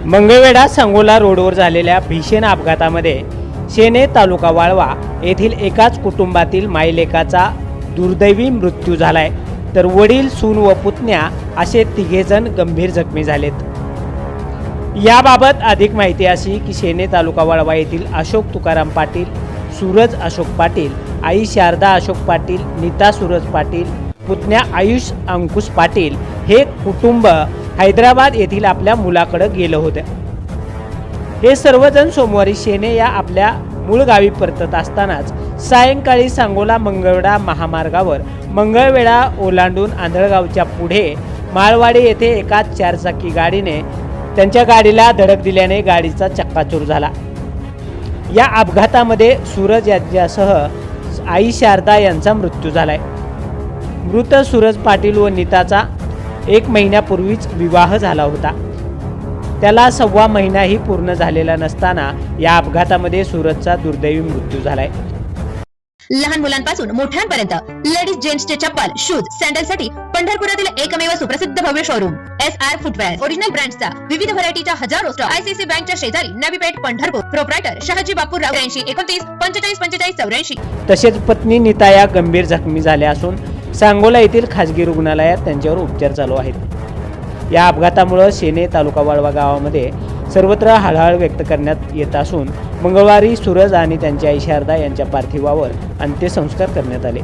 मंगळवेढा सांगोला रोडवर झालेल्या भीषण अपघातामध्ये शेणे तालुका वाळवा येथील एकाच कुटुंबातील मायलेकाचा दुर्दैवी मृत्यू झालाय, तर वडील, सून व पुतण्या असे तिघेजण गंभीर जखमी झालेत। याबाबत अधिक माहिती अशी की शेणे तालुका वाळवा येथील अशोक तुकाराम पाटील, सूरज अशोक पाटील, आई शारदा अशोक पाटील, नीता सूरज पाटील, पुतण्या आयुष अंकुश पाटील हे कुटुंब हैदराबाद येथील आपल्या मुलाकडे गेलं होतं। हे सर्वजण सोमवारी शेणे या आपल्या मूळ गावी परतत असतानाच सायंकाळी सांगोला मंगळवेढा महामार्गावर मंगळवेढा ओलांडून आंधळगावच्या पुढे माळवाडी येथे एका चारचाकी गाडीने त्यांच्या गाडीला धडक दिल्याने गाडीचा चक्काचूर झाला। या अपघातामध्ये सूरज यांच्यासह आई शारदा यांचा मृत्यू झालाय। मृत सूरज पाटील व नीताचा 1 महिन्यापूर्वीच विवाह झाला होता। त्याला 1.25 महिनाही पूर्ण झालेला नसताना या अपघातामध्ये सूरजचा दुर्दैवी मृत्यू झालाय। लहान मुलांपासून मोठ्यांपर्यंत लेडीज जेंट्सचे चप्पल, शूज, सॅन्डलसाठी पंढरपुरातील एकमेव सुप्रसिद्ध भव्य शोरूम SR फुटवेअर। ओरिजिनल ब्रँड्सचा विविध व्हरायटीच्या हजारो स्टॉक ICC बँकच्या शेजारी नवी पेठ, पंढरपूर। प्रोप्रायटर शहाजी बापूराव 83 29 45 45 84। तसेच पत्नी नीता या गंभीर जखमी झाल्या असून सांगोला येथील खासगी रुग्णालयात त्यांच्यावर उपचार चालू आहेत। या अपघातामुळे शेणे तालुका वाळवा गावामध्ये सर्वत्र हळहळ व्यक्त करण्यात येत असून मंगळवारी सूरज आणि त्यांची आई शारदा यांच्या पार्थिवावर अंत्यसंस्कार करण्यात आले।